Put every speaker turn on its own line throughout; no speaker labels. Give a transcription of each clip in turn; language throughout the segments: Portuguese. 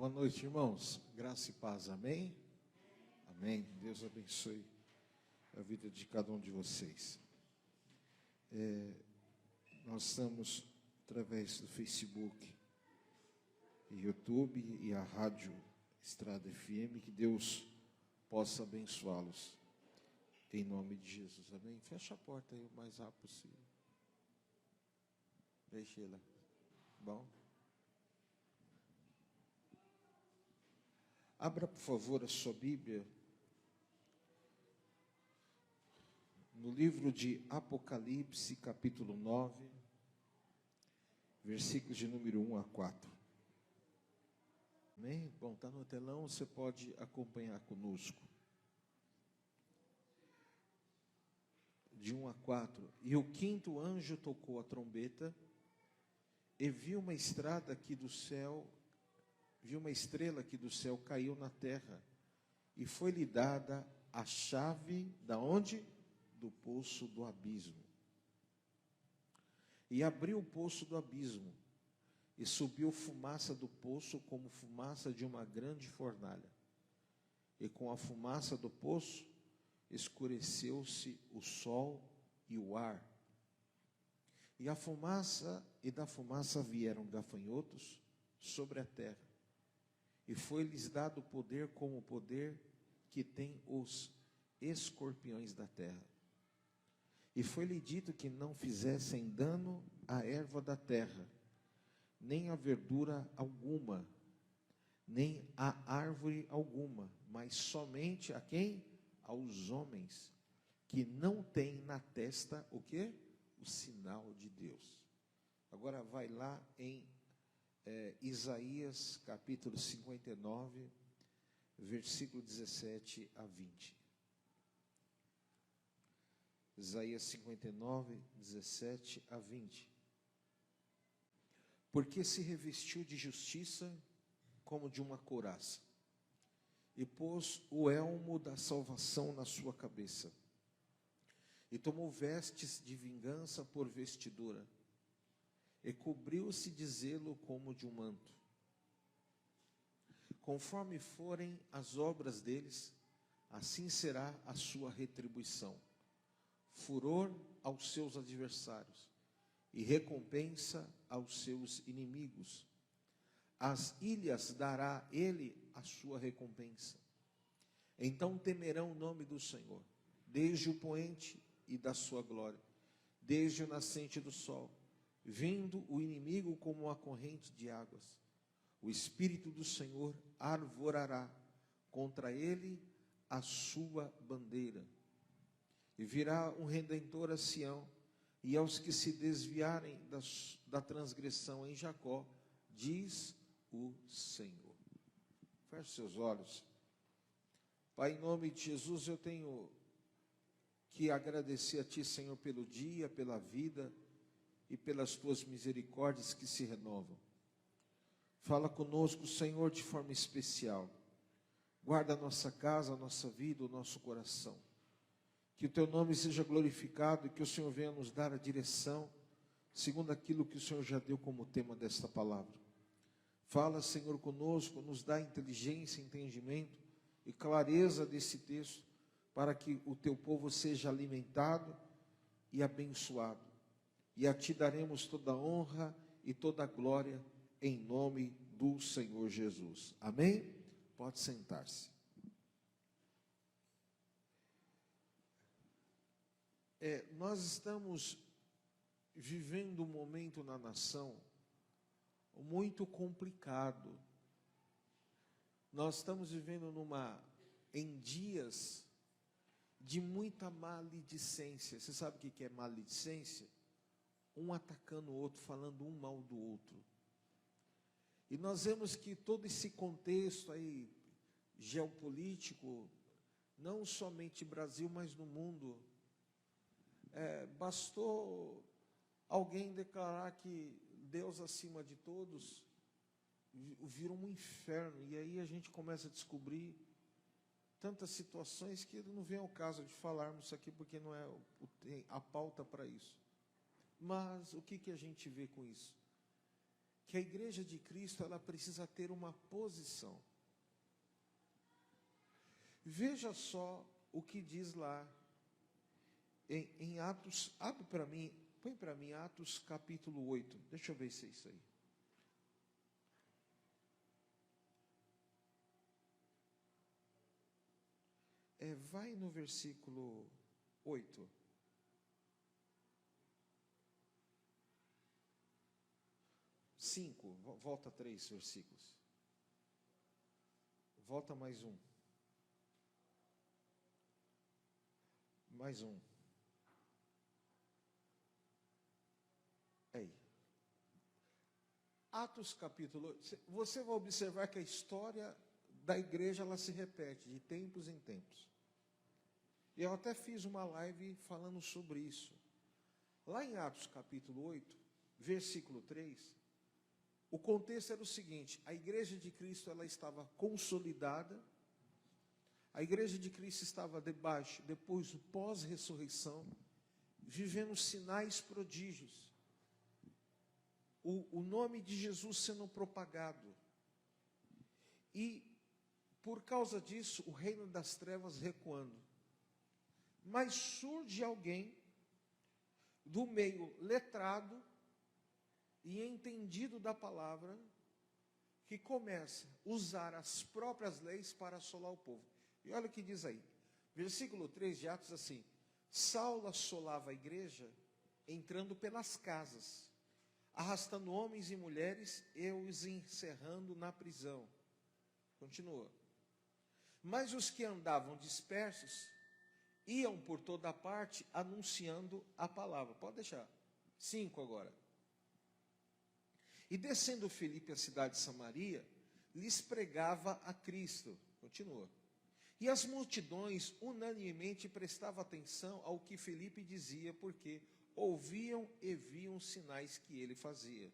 Boa noite, irmãos. Graça e paz, amém? Amém. Deus abençoe a vida de cada um de vocês. Nós estamos através do Facebook e YouTube e a Rádio Estrada FM, que Deus possa abençoá-los. Em nome de Jesus, amém? Fecha a porta aí o mais rápido possível. Deixa ela. Bom. Abra, por favor, a sua Bíblia no livro de Apocalipse, capítulo 9, versículos de número 1 a 4. Amém? Bom, está no telão, você pode acompanhar conosco. De 1 a 4. E o quinto anjo tocou a trombeta, e viu uma estrada aqui do céu, viu uma estrela que do céu caiu na terra, e foi-lhe dada a chave da onde? Do poço do abismo. E abriu o poço do abismo, e subiu fumaça do poço como fumaça de uma grande fornalha. E com a fumaça do poço escureceu-se o sol e o ar. E da fumaça vieram gafanhotos sobre a terra. E foi-lhes dado poder como o poder que tem os escorpiões da terra. E foi-lhe dito que não fizessem dano à erva da terra, nem a verdura alguma, nem a árvore alguma, mas somente a quem? Aos homens, que não têm na testa o quê? O sinal de Deus. Agora vai lá em Isaías capítulo 59, versículo 17 a 20. Isaías 59, 17 a 20. Porque se revestiu de justiça como de uma couraça, e pôs o elmo da salvação na sua cabeça, e tomou vestes de vingança por vestidura, e cobriu-se de zelo como de um manto. Conforme forem as obras deles, assim será a sua retribuição. Furor aos seus adversários, e recompensa aos seus inimigos. Às ilhas dará ele a sua recompensa. Então temerão o nome do Senhor, desde o poente e da sua glória, desde o nascente do sol, vindo o inimigo como uma corrente de águas. O Espírito do Senhor arvorará contra ele a sua bandeira. E virá um Redentor a Sião, e aos que se desviarem da transgressão em Jacó, diz o Senhor. Feche seus olhos. Pai, em nome de Jesus, eu tenho que agradecer a Ti, Senhor, pelo dia, pela vida e pelas Tuas misericórdias que se renovam. Fala conosco, Senhor, de forma especial. Guarda a nossa casa, a nossa vida, o nosso coração. Que o Teu nome seja glorificado e que o Senhor venha nos dar a direção, segundo aquilo que o Senhor já deu como tema desta palavra. Fala, Senhor, conosco, nos dá inteligência, entendimento e clareza desse texto, para que o Teu povo seja alimentado e abençoado. E a Ti daremos toda a honra e toda a glória, em nome do Senhor Jesus. Amém? Pode sentar-se. Nós estamos vivendo um momento na nação muito complicado. Nós estamos vivendo em dias de muita maledicência. Você sabe o que é maledicência? Um atacando o outro, falando um mal do outro. E nós vemos que todo esse contexto aí geopolítico, não somente Brasil, mas no mundo, bastou alguém declarar que Deus acima de todos, vira um inferno, e aí a gente começa a descobrir tantas situações que não vem ao caso de falarmos isso aqui, porque não é a pauta para isso. Mas o que a gente vê com isso? que a igreja de Cristo, ela precisa ter uma posição. Veja só o que diz lá em Atos, abre para mim, põe para mim Atos capítulo 8, deixa eu ver se é isso aí. Vai no versículo 8. Volta 3 versículos. Volta mais um. Mais um. Aí. Atos capítulo 8. Você vai observar que a história da igreja, ela se repete de tempos em tempos. Eu até fiz uma live falando sobre isso. Lá em Atos capítulo 8, versículo 3, o contexto era o seguinte: a igreja de Cristo, ela estava consolidada, a igreja de Cristo estava depois do pós-ressurreição, vivendo sinais prodígios, o nome de Jesus sendo propagado, e por causa disso, o reino das trevas recuando. Mas surge alguém do meio letrado e entendido da palavra, que começa a usar as próprias leis para assolar o povo. E olha o que diz aí, versículo 3 de Atos, assim: Saulo assolava a igreja, entrando pelas casas, arrastando homens e mulheres, e os encerrando na prisão. Continua. Mas os que andavam dispersos iam por toda parte anunciando a palavra. Pode deixar. 5 agora. E descendo Filipe à cidade de Samaria, lhes pregava a Cristo. Continua. E as multidões unanimemente prestavam atenção ao que Filipe dizia, porque ouviam e viam os sinais que ele fazia.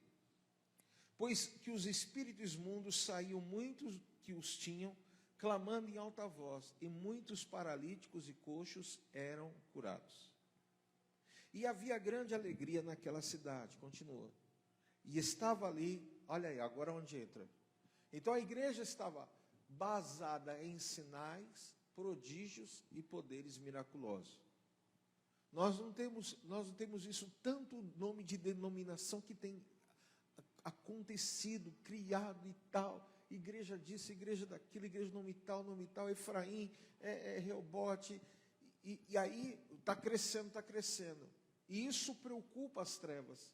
Pois que os espíritos imundos saíam muitos que os tinham, clamando em alta voz, e muitos paralíticos e coxos eram curados. E havia grande alegria naquela cidade. Continua. E estava ali, olha aí, agora onde entra. Então a igreja estava basada em sinais, prodígios e poderes miraculosos. Nós não temos isso, tanto nome de denominação que tem acontecido, criado e tal. Igreja disso, igreja daquilo, igreja nome tal, Efraim, Reobote, e aí está crescendo. E isso preocupa as trevas.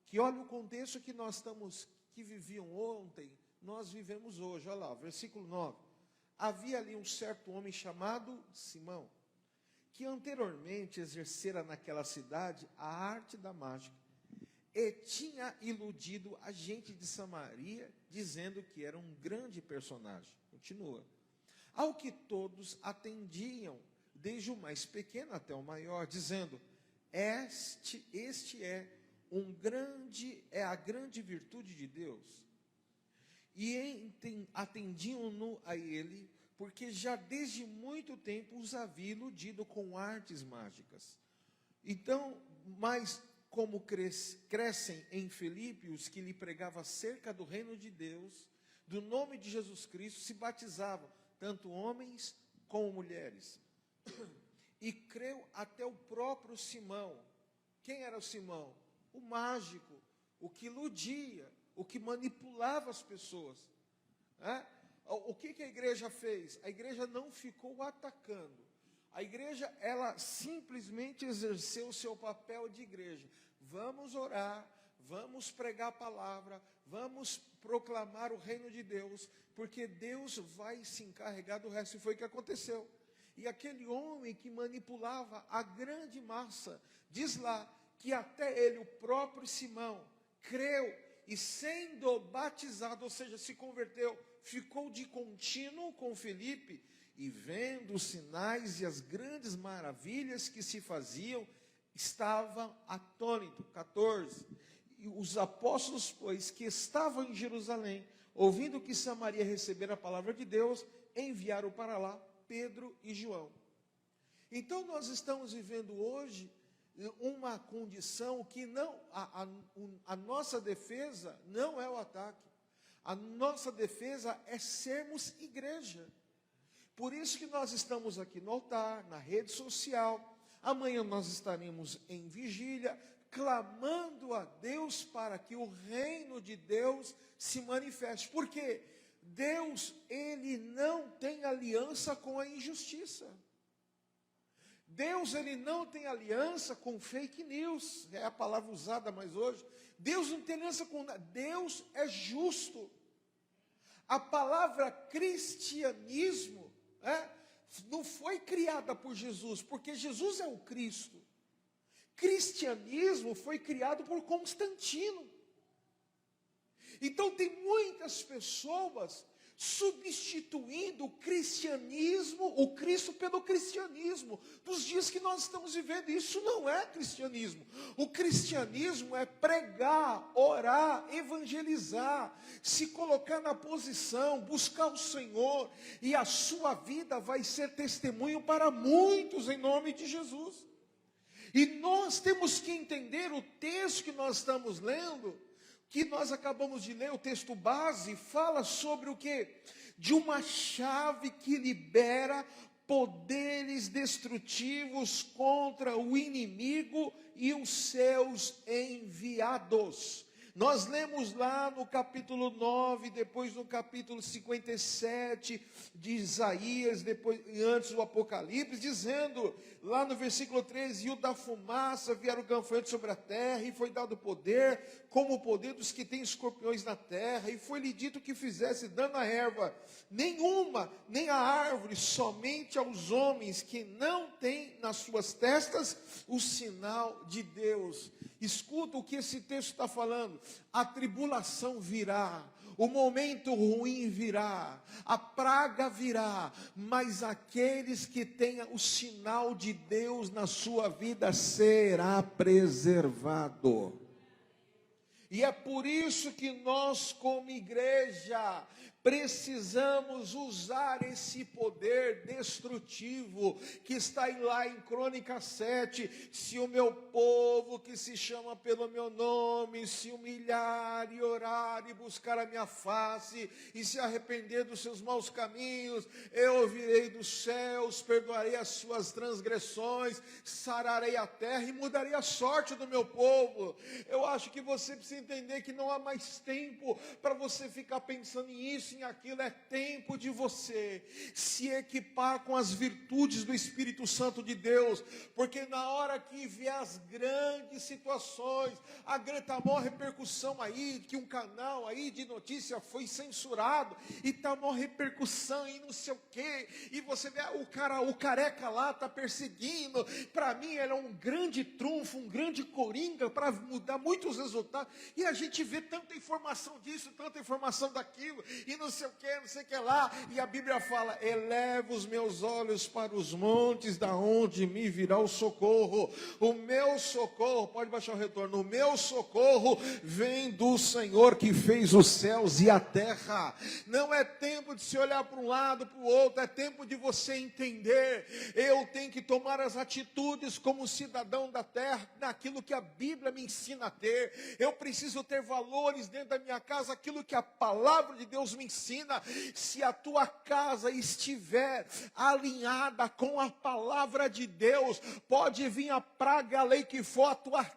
Que olha o contexto que nós estamos, que viviam ontem, nós vivemos hoje. Olha lá, versículo 9. Havia ali um certo homem chamado Simão, que anteriormente exercera naquela cidade a arte da mágica, e tinha iludido a gente de Samaria, dizendo que era um grande personagem. Continua. Ao que todos atendiam, desde o mais pequeno até o maior, dizendo: este é a grande virtude de Deus. E atendiam-no a ele, porque já desde muito tempo os havia iludido com artes mágicas. Então, mas como crescem em Filipe os que lhe pregavam acerca do reino de Deus, do nome de Jesus Cristo, se batizavam, tanto homens como mulheres. E creu até o próprio Simão. Quem era o Simão? O mágico, o que iludia, o que manipulava as pessoas. O que a igreja fez? A igreja não ficou atacando. A igreja, ela simplesmente exerceu o seu papel de igreja. Vamos orar, vamos pregar a palavra, vamos proclamar o reino de Deus, porque Deus vai se encarregar do resto. E foi o que aconteceu. E aquele homem que manipulava a grande massa, diz lá que até ele, o próprio Simão, creu e sendo batizado, ou seja, se converteu, ficou de contínuo com Filipe, e vendo os sinais e as grandes maravilhas que se faziam, estava atônito. 14. E os apóstolos, pois, que estavam em Jerusalém, ouvindo que Samaria recebera a palavra de Deus, enviaram para lá Pedro e João. Então nós estamos vivendo hoje uma condição que não, a nossa defesa não é o ataque. A nossa defesa é sermos igreja. Por isso que nós estamos aqui no altar, na rede social. Amanhã nós estaremos em vigília, clamando a Deus para que o reino de Deus se manifeste. Por quê? Deus, Ele não tem aliança com a injustiça. Deus, Ele não tem aliança com fake news. É a palavra usada mais hoje. Deus não tem aliança com nada. Deus é justo. A palavra cristianismo não foi criada por Jesus, porque Jesus é o Cristo. Cristianismo foi criado por Constantino. Então tem muitas pessoas substituindo o cristianismo, o Cristo pelo cristianismo, dos dias que nós estamos vivendo. Isso não é cristianismo. O cristianismo é pregar, orar, evangelizar, se colocar na posição, buscar o Senhor, e a sua vida vai ser testemunho para muitos em nome de Jesus. E nós temos que entender o texto que nós estamos lendo, que nós acabamos de ler, o texto base, fala sobre o quê? De uma chave que libera poderes destrutivos contra o inimigo e os seus enviados. Nós lemos lá no capítulo 9, depois no capítulo 57 de Isaías, depois, antes do Apocalipse, dizendo, lá no versículo 13, e o da fumaça vieram gafanhotos sobre a terra, e foi dado poder, como o poder dos que têm escorpiões na terra, e foi-lhe dito que fizesse dano à erva, nenhuma, nem à árvore, somente aos homens que não têm nas suas testas o sinal de Deus. Escuta o que esse texto está falando. A tribulação virá, o momento ruim virá, a praga virá, mas aqueles que tenham o sinal de Deus na sua vida será preservado. E é por isso que nós, como igreja, precisamos usar esse poder destrutivo que está lá em Crônicas 7. Se o meu povo que se chama pelo meu nome se humilhar e orar e buscar a minha face e se arrepender dos seus maus caminhos, eu ouvirei dos céus, perdoarei as suas transgressões, sararei a terra e mudarei a sorte do meu povo. Eu acho que você precisa entender que não há mais tempo para você ficar pensando nisso, em aquilo. É tempo de você se equipar com as virtudes do Espírito Santo de Deus, porque na hora que vier as grandes situações, está a maior repercussão aí, que um canal aí de notícia foi censurado, e está a maior repercussão e não sei o quê, e você vê o careca lá está perseguindo, para mim ele é um grande trunfo, um grande coringa, para mudar muitos resultados, e a gente vê tanta informação disso, tanta informação daquilo, e não sei o que, não sei o que lá, e a Bíblia fala, eleva os meus olhos para os montes, da onde me virá o socorro. O meu socorro, pode baixar o retorno, o meu socorro vem do Senhor que fez os céus e a terra. Não é tempo de se olhar para um lado, para o outro, é tempo de você entender, eu tenho que tomar as atitudes como cidadão da terra, naquilo que a Bíblia me ensina a ter. Eu preciso ter valores dentro da minha casa, aquilo que a palavra de Deus me ensina. Se a tua casa estiver alinhada com a palavra de Deus, pode vir a praga, a lei que for, a tua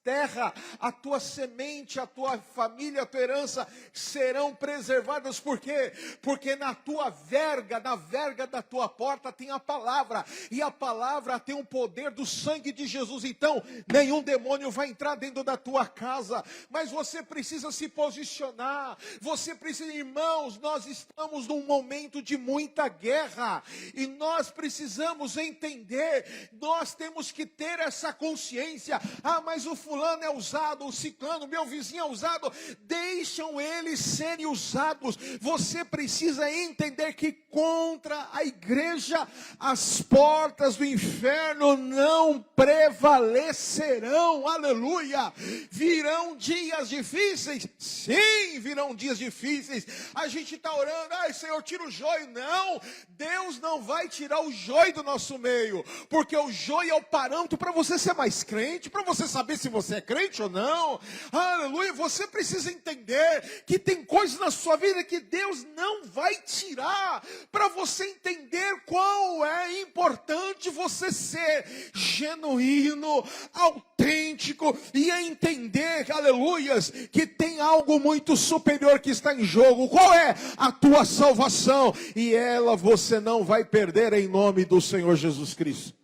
terra, a tua semente, a tua família, a tua herança serão preservadas. Por quê? Porque na tua verga, na verga da tua porta tem a palavra, e a palavra tem o poder do sangue de Jesus. Então nenhum demônio vai entrar dentro da tua casa, mas você precisa se posicionar, você precisa, irmãos, nós estamos num momento de muita guerra, e nós precisamos entender, nós temos que ter essa consciência. Mas o fulano é usado, o ciclano, meu vizinho é usado. Deixam eles serem usados. Você precisa entender que contra a igreja as portas do inferno não prevalecerão. Aleluia! Virão dias difíceis? Sim, virão dias difíceis. A gente está orando, ai Senhor, tira o joio. Não, Deus não vai tirar o joio do nosso meio, porque o joio é o parâmetro para você ser mais crente, para você saber se você é crente ou não. Aleluia, você precisa entender que tem coisas na sua vida que Deus não vai tirar, para você entender qual é importante você ser genuíno, autêntico e entender, aleluias, que tem algo muito superior que está em jogo. Qual é? A tua salvação, e ela você não vai perder em nome do Senhor Jesus Cristo.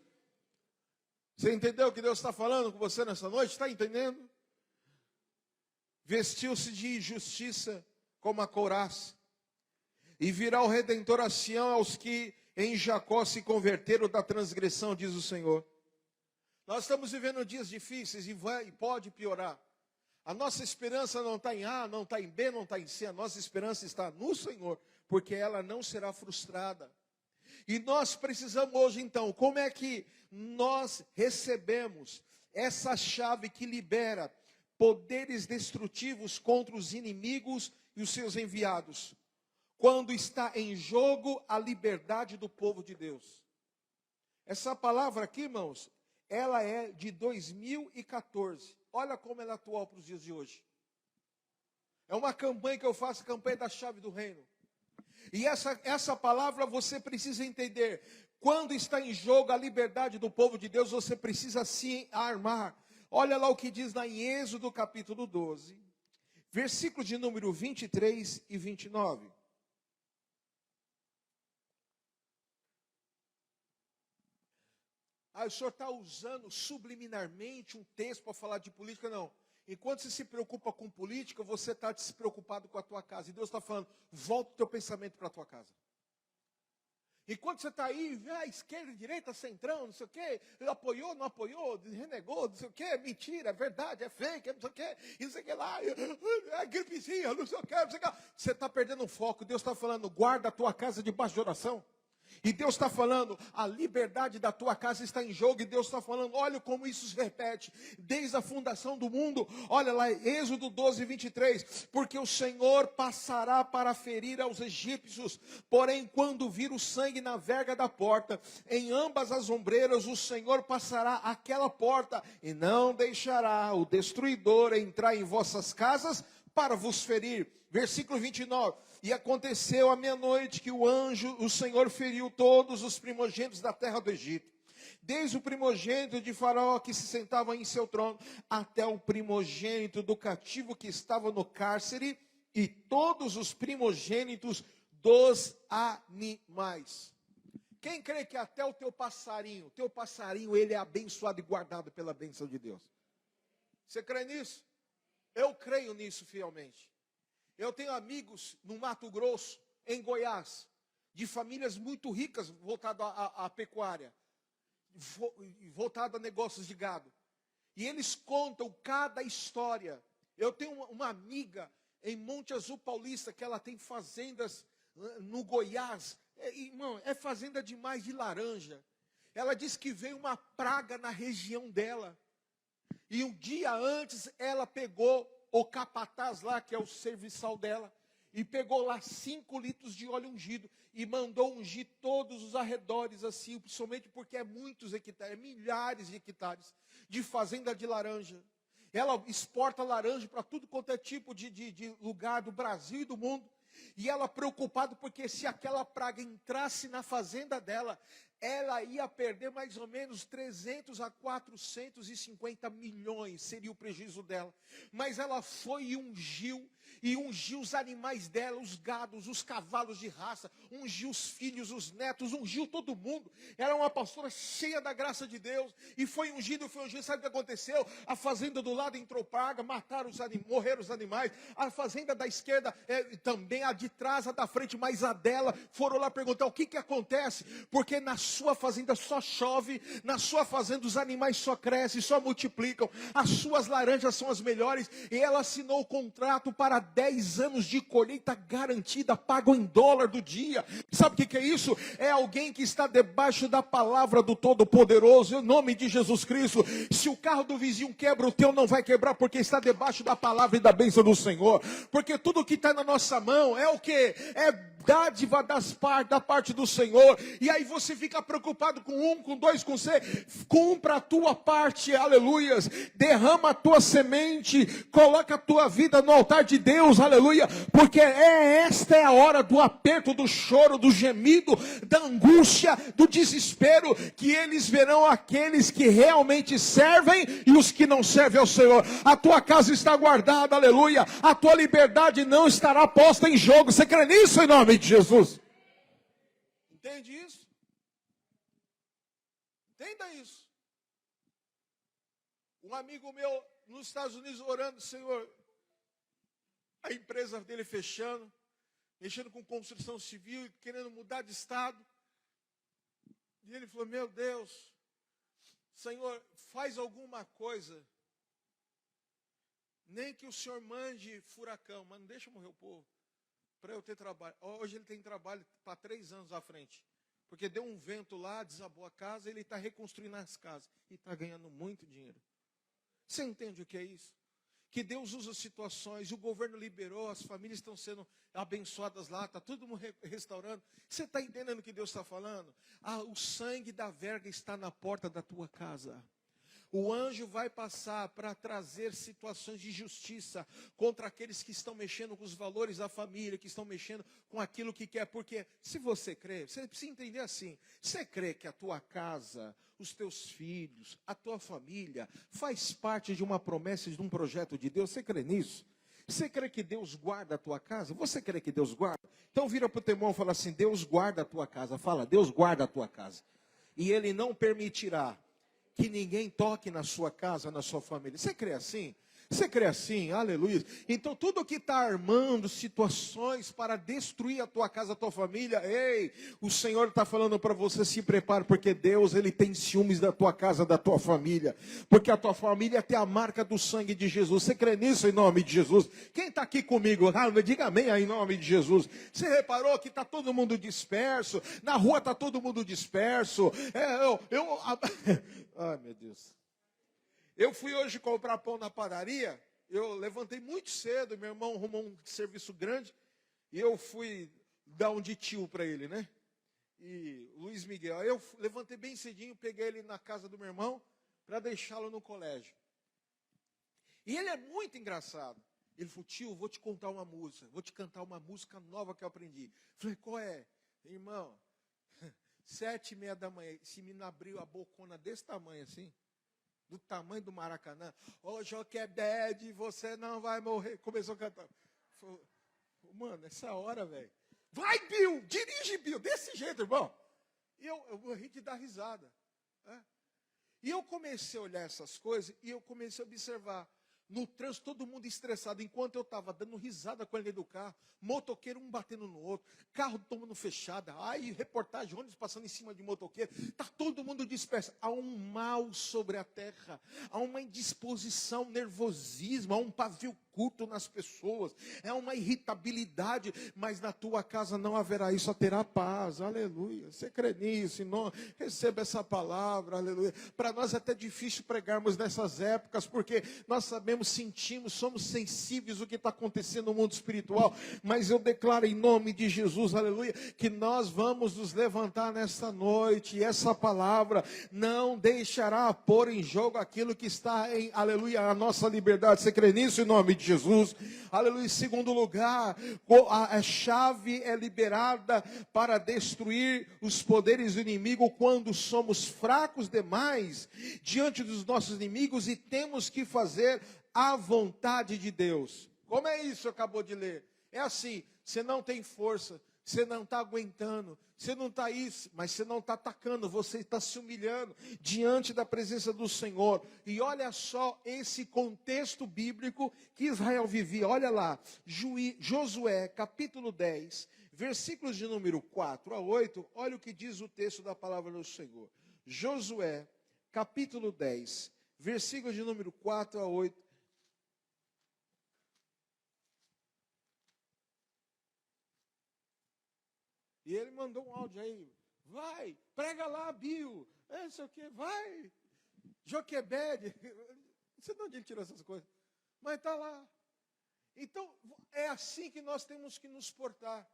Você entendeu o que Deus está falando com você nessa noite? Está entendendo? Vestiu-se de justiça como a couraça, e virá o Redentor a Sião aos que em Jacó se converteram da transgressão, diz o Senhor. Nós estamos vivendo dias difíceis e pode piorar. A nossa esperança não está em A, não está em B, não está em C. A nossa esperança está no Senhor, porque ela não será frustrada. E nós precisamos hoje então, como é que nós recebemos essa chave que libera poderes destrutivos contra os inimigos e os seus enviados? Quando está em jogo a liberdade do povo de Deus. Essa palavra aqui, irmãos, ela é de 2014. Olha como ela é atual para os dias de hoje. É uma campanha que eu faço, a campanha da chave do reino. E essa palavra você precisa entender. Quando está em jogo a liberdade do povo de Deus, você precisa se armar. Olha lá o que diz lá em Êxodo capítulo 12, versículos de número 23 e 29. O senhor está usando subliminarmente um texto para falar de política? Não. Enquanto você se preocupa com política, você está despreocupado com a tua casa. E Deus está falando, volta o teu pensamento para a tua casa. Enquanto você está aí, esquerda, direita, centrão, não sei o quê, apoiou, não apoiou, renegou, não sei o quê, mentira, é verdade, é fake, é não sei o quê, e não sei o que lá, é gripezinha, não sei o quê, não sei o que. Você está perdendo o foco. Deus está falando, guarda a tua casa debaixo de oração. E Deus está falando, a liberdade da tua casa está em jogo. E Deus está falando, olha como isso se repete desde a fundação do mundo. Olha lá, Êxodo 12, 23. Porque o Senhor passará para ferir aos egípcios, porém quando vir o sangue na verga da porta, em ambas as ombreiras, o Senhor passará aquela porta, e não deixará o destruidor entrar em vossas casas para vos ferir. Versículo 29. E aconteceu à meia-noite que o Senhor feriu todos os primogênitos da terra do Egito, desde o primogênito de Faraó que se sentava em seu trono, até o primogênito do cativo que estava no cárcere, e todos os primogênitos dos animais. Quem crê que até o teu passarinho ele é abençoado e guardado pela bênção de Deus? Você crê nisso? Eu creio nisso fielmente. Eu tenho amigos no Mato Grosso, em Goiás, de famílias muito ricas voltadas à pecuária, voltadas a negócios de gado. E eles contam cada história. Eu tenho uma amiga em Monte Azul Paulista, que ela tem fazendas no Goiás. Irmão, é fazenda demais de laranja. Ela disse que veio uma praga na região dela. E um dia antes ela pegou o capataz lá, que é o serviçal dela, e pegou lá 5 litros de óleo ungido, e mandou ungir todos os arredores assim, principalmente porque é muitos hectares, milhares de hectares, de fazenda de laranja. Ela exporta laranja para tudo quanto é tipo de lugar do Brasil e do mundo. E ela preocupada porque se aquela praga entrasse na fazenda dela, ela ia perder mais ou menos 300 a 450 milhões, seria o prejuízo dela. Mas ela foi e ungiu, e ungiu os animais dela, os gados, os cavalos de raça, ungiu os filhos, os netos, ungiu todo mundo. Era uma pastora cheia da graça de Deus, e foi ungido. Sabe o que aconteceu? A fazenda do lado entrou praga, mataram morreram os animais. A fazenda da esquerda, também a de trás, a da frente, mas a dela, foram lá perguntar o que acontece, porque na sua fazenda só chove, na sua fazenda os animais só crescem, só multiplicam, as suas laranjas são as melhores, e ela assinou o contrato para 10 anos de colheita garantida, pago em dólar do dia. Sabe o que é isso? É alguém que está debaixo da palavra do Todo-Poderoso, em nome de Jesus Cristo. Se o carro do vizinho quebra, o teu não vai quebrar, porque está debaixo da palavra e da bênção do Senhor. Porque tudo que está na nossa mão é o que? É dádiva da parte do Senhor. E aí você fica preocupado com um, com dois, com C. Cumpra a tua parte, aleluias. Derrama a tua semente, coloca a tua vida no altar de Deus, aleluia. Porque esta é a hora do aperto, do choro, do gemido, da angústia, do desespero, que eles verão aqueles que realmente servem e os que não servem ao Senhor. A tua casa está guardada, aleluia. A tua liberdade não estará posta em jogo. Você crê nisso em nome de Jesus? Entende isso? Entenda isso. Um amigo meu nos Estados Unidos orando, Senhor, a empresa dele fechando, mexendo com construção civil e querendo mudar de estado. E ele falou, meu Deus, Senhor, faz alguma coisa. Nem que o Senhor mande furacão, mas não deixa morrer o povo, para eu ter trabalho. Hoje ele tem trabalho para 3 anos à frente. Porque deu um vento lá, desabou a casa, ele está reconstruindo as casas. E está ganhando muito dinheiro. Você entende o que é isso? Que Deus usa situações, o governo liberou, as famílias estão sendo abençoadas lá, está todo mundo restaurando. Você está entendendo o que Deus está falando? O sangue da verga está na porta da tua casa. O anjo vai passar para trazer situações de justiça contra aqueles que estão mexendo com os valores da família, que estão mexendo com aquilo que quer. Porque se você crê, você precisa entender assim. Você crê que a tua casa, os teus filhos, a tua família faz parte de uma promessa, de um projeto de Deus? Você crê nisso? Você crê que Deus guarda a tua casa? Você crê que Deus guarda? Então vira para o teu irmão e fala assim, Deus guarda a tua casa. Fala, Deus guarda a tua casa. E Ele não permitirá que ninguém toque na sua casa, na sua família. Você crê assim? Você crê assim? Aleluia. Então tudo que está armando situações para destruir a tua casa, a tua família, ei, o Senhor está falando para você, se prepare, porque Deus, Ele tem ciúmes da tua casa, da tua família. Porque a tua família tem a marca do sangue de Jesus. Você crê nisso em nome de Jesus? Quem está aqui comigo? Diga amém aí em nome de Jesus. Você reparou que está todo mundo disperso? Na rua está todo mundo disperso. Ai, meu Deus. Eu fui hoje comprar pão na padaria, eu levantei muito cedo, meu irmão arrumou um serviço grande, e eu fui dar um de tio para ele, né? E Luiz Miguel, eu levantei bem cedinho, peguei ele na casa do meu irmão, para deixá-lo no colégio. E ele é muito engraçado. Ele falou, tio, vou te contar uma música, vou te cantar uma música nova que eu aprendi. Falei, qual é? Irmão, 7:30 da manhã, esse menino abriu a bocona desse tamanho assim, do tamanho do Maracanã. Ô, Joquebed, você não vai morrer. Começou a cantar. Falei, mano, essa hora, velho. Vai, Bill, dirige, Bill, desse jeito, irmão. E eu morri de dar risada. Né? E eu comecei a olhar essas coisas e eu comecei a observar. No trânsito, todo mundo estressado. Enquanto eu estava dando risada com ele do carro, motoqueiro um batendo no outro, carro tomando fechada, aí reportagem, ônibus passando em cima de motoqueiro. Está todo mundo disperso. Há um mal sobre a terra, há uma indisposição, nervosismo, há um pavio curto nas pessoas, é uma irritabilidade, mas na tua casa não haverá isso, terá paz, aleluia. Você crê nisso? Não, receba essa palavra, aleluia. Para nós é até difícil pregarmos nessas épocas, porque nós sabemos, sentimos, somos sensíveis ao que está acontecendo no mundo espiritual, mas eu declaro em nome de Jesus, aleluia, que nós vamos nos levantar nesta noite, e essa palavra não deixará pôr em jogo aquilo que está em, aleluia, a nossa liberdade. Você crê nisso em nome de Jesus? Aleluia. Em segundo lugar, a chave é liberada para destruir os poderes do inimigo quando somos fracos demais diante dos nossos inimigos e temos que fazer a vontade de Deus. Como é isso que acabou de ler? É assim, você não tem força, você não está aguentando, você não está isso, mas você não está atacando, você está se humilhando diante da presença do Senhor. E olha só esse contexto bíblico que Israel vivia. Olha lá, Josué capítulo 10, versículos de número 4 a 8, olha o que diz o texto da palavra do Senhor. Josué capítulo 10, versículos de número 4 a 8. E ele mandou um áudio aí, vai, prega lá, Bio, não sei o que, vai, Joquebede, não sei de onde ele tirou essas coisas, mas está lá. Então, é assim que nós temos que nos portar.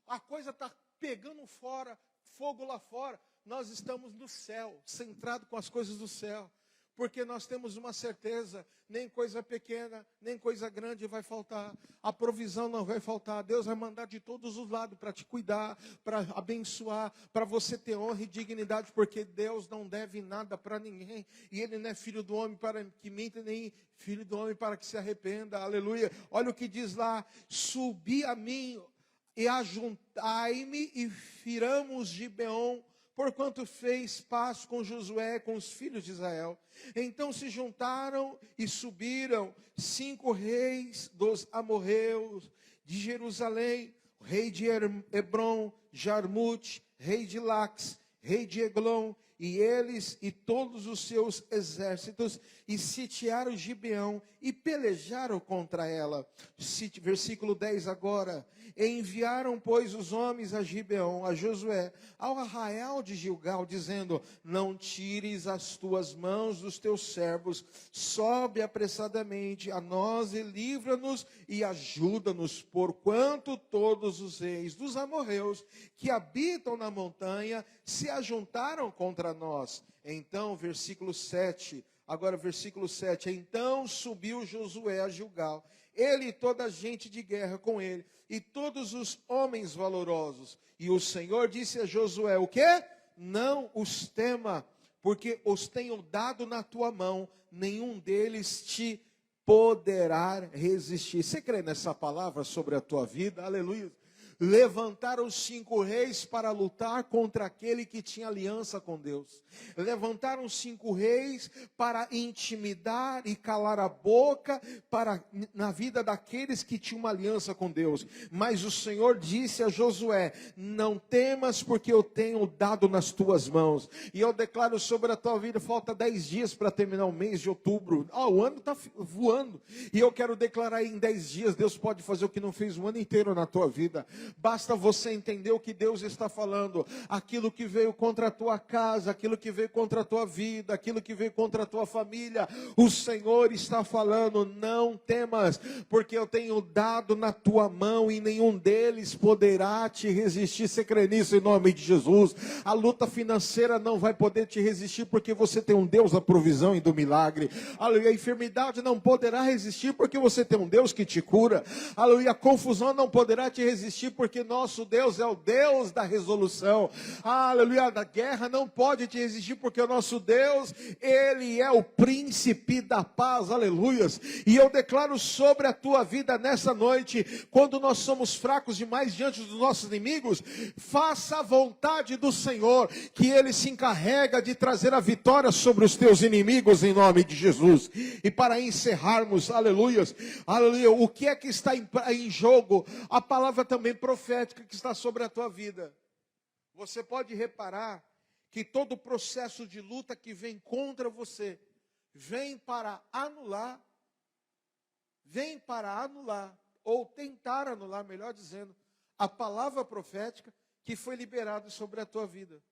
A coisa está pegando fora, fogo lá fora, nós estamos no céu, centrado com as coisas do céu. Porque nós temos uma certeza, nem coisa pequena, nem coisa grande vai faltar. A provisão não vai faltar. Deus vai mandar de todos os lados para te cuidar, para abençoar, para você ter honra e dignidade, porque Deus não deve nada para ninguém. E Ele não é filho do homem para que minta, nem filho do homem para que se arrependa. Aleluia. Olha o que diz lá: subi a mim e ajuntai-me e firamos Gibeon, porquanto fez paz com Josué, com os filhos de Israel. Então se juntaram e subiram 5 reis dos amorreus de Jerusalém, o rei de Hebron, Jarmute, rei de Lax, rei de Eglon, e eles e todos os seus exércitos, e sitiaram Gibeão, e pelejaram contra ela. Versículo 10 agora. Enviaram, pois, os homens a Gibeão, a Josué, ao arraial de Gilgal, dizendo: não tires as tuas mãos dos teus servos, sobe apressadamente a nós e livra-nos e ajuda-nos, porquanto todos os reis dos amorreus que habitam na montanha se ajuntaram contra nós. Então, versículo 7, agora versículo 7, então subiu Josué a Gilgal, ele e toda a gente de guerra com ele, e todos os homens valorosos. E o Senhor disse a Josué, o quê? Não os tema, porque os tenho dado na tua mão, nenhum deles te poderá resistir. Você crê nessa palavra sobre a tua vida? Aleluia. Levantaram 5 reis para lutar contra aquele que tinha aliança com Deus. Levantaram 5 reis para intimidar e calar a boca na vida daqueles que tinham uma aliança com Deus. Mas o Senhor disse a Josué: não temas, porque eu tenho dado nas tuas mãos. E eu declaro sobre a tua vida, falta 10 dias para terminar o mês de outubro. O ano está voando. E eu quero declarar em 10 dias, Deus pode fazer o que não fez o ano inteiro na tua vida. Basta você entender o que Deus está falando. Aquilo que veio contra a tua casa, aquilo que veio contra a tua vida, aquilo que veio contra a tua família, o Senhor está falando: não temas, porque eu tenho dado na tua mão e nenhum deles poderá te resistir. Você crê nisso em nome de Jesus? A luta financeira não vai poder te resistir, porque você tem um Deus da provisão e do milagre. Aleluia. A enfermidade não poderá resistir, porque você tem um Deus que te cura. Aleluia. A confusão não poderá te resistir, porque nosso Deus é o Deus da resolução. Aleluia. Da guerra não pode te resistir, porque o nosso Deus, Ele é o príncipe da paz. Aleluia. E eu declaro sobre a tua vida nessa noite, quando nós somos fracos demais diante dos nossos inimigos, faça a vontade do Senhor, que Ele se encarrega de trazer a vitória sobre os teus inimigos em nome de Jesus. E para encerrarmos, aleluia, aleluia, o que é que está em jogo? A palavra também profética que está sobre a tua vida. Você pode reparar que todo o processo de luta que vem contra você, vem para anular, ou tentar anular, melhor dizendo, a palavra profética que foi liberada sobre a tua vida.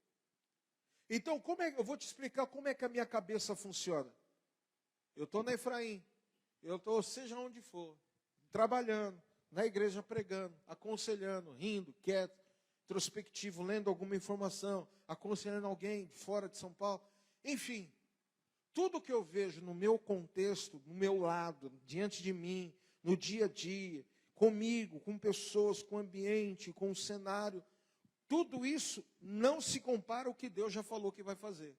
Então, eu vou te explicar como é que a minha cabeça funciona. Eu estou na Efraim, eu estou seja onde for, trabalhando, na igreja pregando, aconselhando, rindo, quieto, introspectivo, lendo alguma informação, aconselhando alguém de fora de São Paulo. Enfim, tudo que eu vejo no meu contexto, no meu lado, diante de mim, no dia a dia, comigo, com pessoas, com o ambiente, com o cenário, tudo isso não se compara ao que Deus já falou que vai fazer.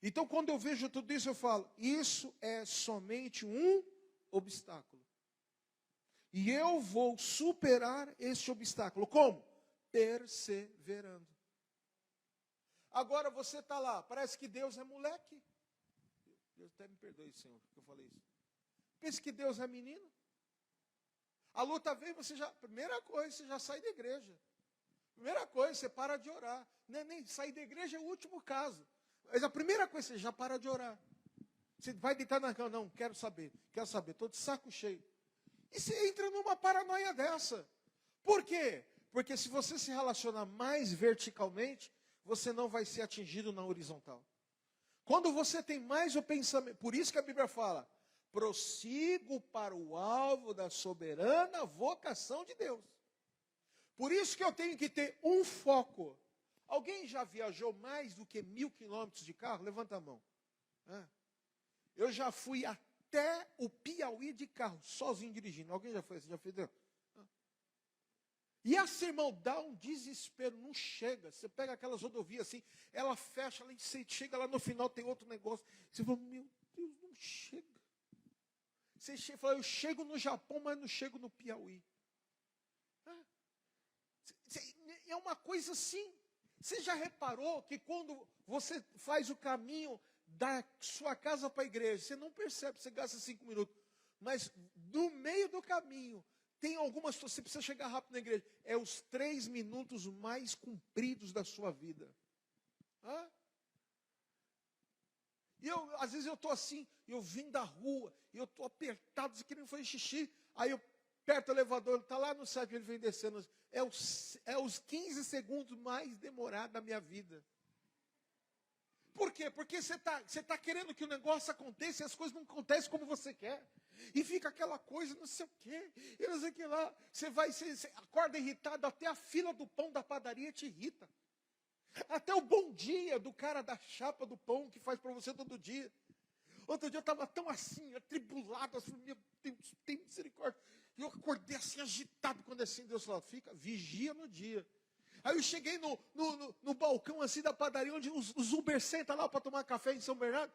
Então, quando eu vejo tudo isso, eu falo, isso é somente um obstáculo. E eu vou superar este obstáculo. Como? Perseverando. Agora você está lá, parece que Deus é moleque. Deus até me perdoe, Senhor, porque eu falei isso. Pensa que Deus é menino. A luta vem, você já, primeira coisa, você já sai da igreja. Primeira coisa, você para de orar. Nem sair da igreja é o último caso. Mas a primeira coisa, você já para de orar. Você vai deitar na cama, não, quero saber, estou de saco cheio. E você entra numa paranoia dessa. Por quê? Porque se você se relacionar mais verticalmente, você não vai ser atingido na horizontal. Quando você tem mais o pensamento, por isso que a Bíblia fala, prossigo para o alvo da soberana vocação de Deus. Por isso que eu tenho que ter um foco. Alguém já viajou mais do que 1.000 quilômetros de carro? Levanta a mão. Eu já fui até o Piauí de carro, sozinho dirigindo. Alguém já foi assim? Já fez? E esse, irmão, dá um desespero, não chega. Você pega aquelas rodovias assim, ela fecha, ela chega lá no final, tem outro negócio. Você fala, meu Deus, não chega. Você fala, eu chego no Japão, mas não chego no Piauí. É uma coisa assim. Você já reparou que quando você faz o caminho da sua casa para a igreja, você não percebe, você gasta 5 minutos. Mas no meio do caminho, tem algumas situações, você precisa chegar rápido na igreja. É os 3 minutos mais compridos da sua vida. E às vezes eu estou assim, eu vim da rua, e eu estou apertado, querendo fazer xixi. Aí eu aperto o elevador, ele está lá no site, ele vem descendo. É os 15 segundos mais demorados da minha vida. Por quê? Porque você tá querendo que o negócio aconteça e as coisas não acontecem como você quer. E fica aquela coisa, não sei o quê, e não sei o que lá. Você acorda irritado, até a fila do pão da padaria te irrita. Até o bom dia do cara da chapa do pão que faz para você todo dia. Outro dia eu estava tão assim, atribulado, assim, meu Deus, tem misericórdia. E eu acordei assim, agitado, quando assim Deus falou, fica, vigia no dia. Aí eu cheguei no balcão assim da padaria, onde os Uber sentam lá para tomar café em São Bernardo.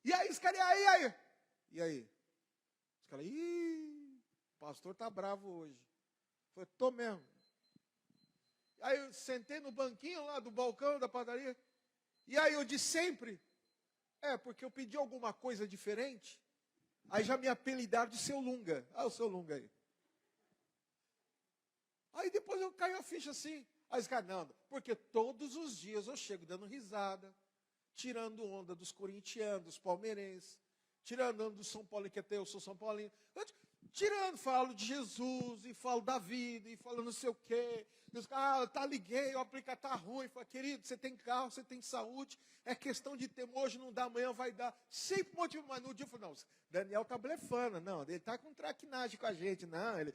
E aí, os caras, e aí? Os caras, o pastor tá bravo hoje. Eu falei, tô mesmo. Aí eu sentei no banquinho lá do balcão da padaria. E aí eu disse sempre, porque eu pedi alguma coisa diferente. Aí já me apelidaram de Seu Lunga. O Seu Lunga aí. Aí depois eu caio a ficha assim. Aí os caras, não, porque todos os dias eu chego dando risada, tirando onda dos corintianos, dos palmeirenses, tirando onda do São Paulo, que até eu sou São Paulino. Falo de Jesus, e falo da vida, e falo não sei o quê. E os caras, liguei, o aplicativo tá ruim. Falo, querido, você tem carro, você tem saúde, é questão de temor, hoje não dá, amanhã vai dar. Sempre motivo, mas no dia eu falo, não, Daniel tá blefando, não, ele tá com traquinagem com a gente, não, ele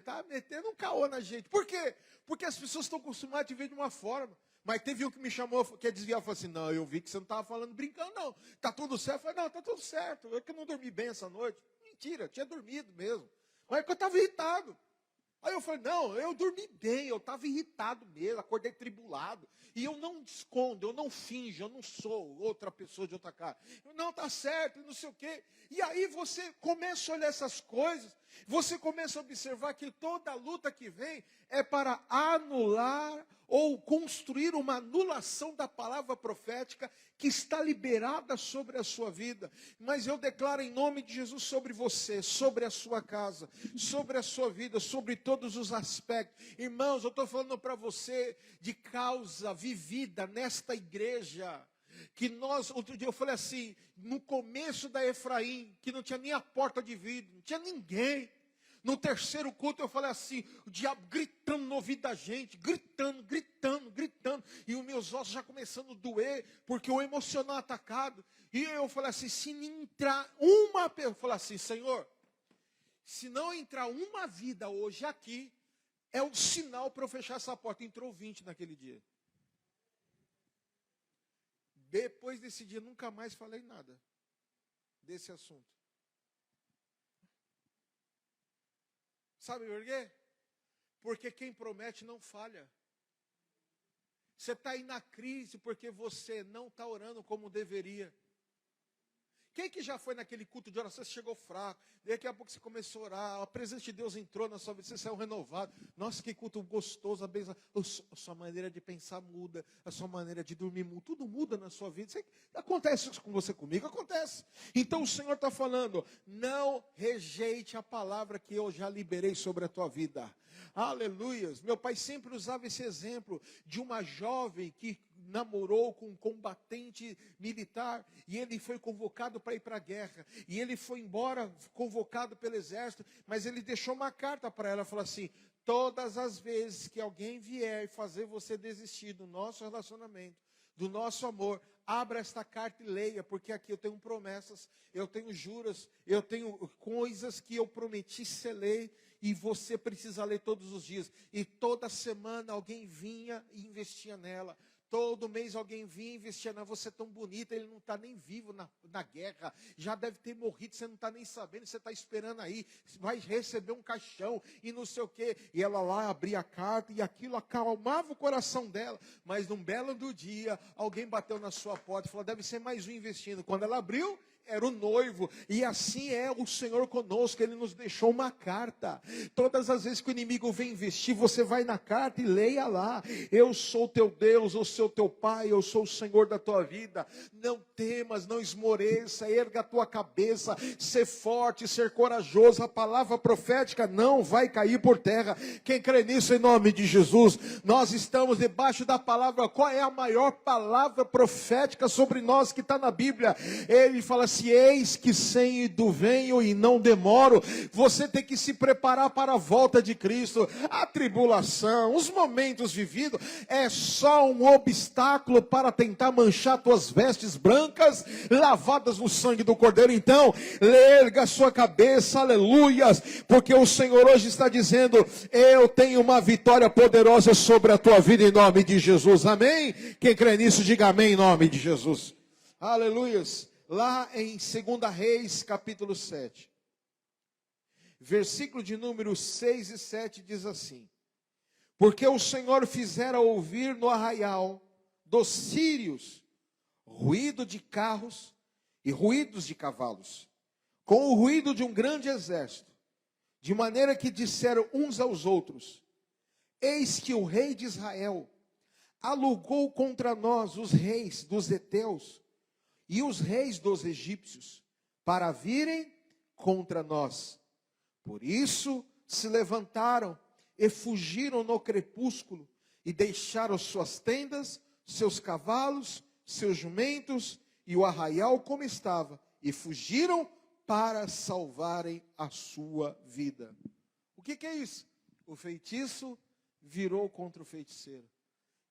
tá metendo um caô na gente. Por quê? Porque as pessoas estão acostumadas a te ver de uma forma. Mas teve um que me chamou, quer desviar, falou assim, não, eu vi que você não estava falando brincando, não. Tá tudo certo? Eu falei, não, tá tudo certo, eu que não dormi bem essa noite. Mentira, eu tinha dormido mesmo. Mas é que eu estava irritado. Aí eu falei, não, eu dormi bem, eu estava irritado mesmo, acordei tribulado. E eu não escondo, eu não finjo, eu não sou outra pessoa de outra cara. Não, tá certo, não sei o quê. E aí você começa a olhar essas coisas, você começa a observar que toda luta que vem é para anular ou construir uma anulação da palavra profética que está liberada sobre a sua vida. Mas eu declaro em nome de Jesus sobre você, sobre a sua casa, sobre a sua vida, sobre todos os aspectos. Irmãos, eu estou falando para você de causa vivida nesta igreja. Que outro dia eu falei assim, no começo da Efraim, que não tinha nem a porta de vidro, não tinha ninguém. No terceiro culto eu falei assim, o diabo gritando no ouvido da gente, gritando. E os meus ossos já começando a doer, porque o emocional atacado. E eu falei assim, se não entrar uma pessoa, eu falei assim, Senhor, se não entrar uma vida hoje aqui, é um sinal para eu fechar essa porta. Entrou 20 naquele dia. Depois desse dia, nunca mais falei nada desse assunto. Sabe por quê? Porque quem promete não falha. Você está aí na crise porque você não está orando como deveria. Quem que já foi naquele culto de oração, você chegou fraco, daqui a pouco você começou a orar, a presença de Deus entrou na sua vida, você saiu renovado. Nossa, que culto gostoso, abençoado. A sua maneira de pensar muda, a sua maneira de dormir muda, tudo muda na sua vida. Acontece isso com você, comigo? Acontece. Então o Senhor está falando, não rejeite a palavra que eu já liberei sobre a tua vida. Aleluias. Meu pai sempre usava esse exemplo de uma jovem que namorou com um combatente militar e ele foi convocado para ir para a guerra. E ele foi embora convocado pelo exército, mas ele deixou uma carta para ela, falou assim: todas as vezes que alguém vier fazer você desistir do nosso relacionamento, do nosso amor, abra esta carta e leia, porque aqui eu tenho promessas, eu tenho juras, eu tenho coisas que eu prometi ser lei, e você precisa ler todos os dias. E toda semana alguém vinha e investia nela. Todo mês alguém vinha e investia nela. Você é tão bonita, ele não está nem vivo na guerra. Já deve ter morrido, você não está nem sabendo, você está esperando aí. Vai receber um caixão e não sei o quê. E ela lá abria a carta e aquilo acalmava o coração dela. Mas num belo do dia, alguém bateu na sua porta e falou: deve ser mais um investindo. Quando ela abriu, era o noivo. E assim é o Senhor conosco. Ele nos deixou uma carta. Todas as vezes que o inimigo vem investir, você vai na carta e leia lá: eu sou teu Deus, eu sou teu Pai, eu sou o Senhor da tua vida. Não temas, não esmoreça, erga a tua cabeça, ser forte, ser corajoso. A palavra profética não vai cair por terra. Quem crê nisso, em nome de Jesus? Nós estamos debaixo da palavra. Qual é a maior palavra profética sobre nós que está na Bíblia? Ele fala assim: eis que cedo venho e não demoro. Você tem que se preparar para a volta de Cristo. A tribulação, os momentos vividos, é só um obstáculo para tentar manchar tuas vestes brancas, lavadas no sangue do Cordeiro. Então, erga a sua cabeça, aleluias, porque o Senhor hoje está dizendo: eu tenho uma vitória poderosa sobre a tua vida, em nome de Jesus. Amém? Quem crê nisso, diga amém, em nome de Jesus. Aleluias. Lá em 2 Reis, capítulo 7, versículo de número 6 e 7 diz assim: porque o Senhor fizera ouvir no arraial dos sírios ruído de carros e ruídos de cavalos, com o ruído de um grande exército, de maneira que disseram uns aos outros: eis que o rei de Israel alugou contra nós os reis dos heteus e os reis dos egípcios, para virem contra nós. Por isso se levantaram e fugiram no crepúsculo, e deixaram suas tendas, seus cavalos, seus jumentos, e o arraial como estava, e fugiram para salvarem a sua vida. O que é isso? O feitiço virou contra o feiticeiro.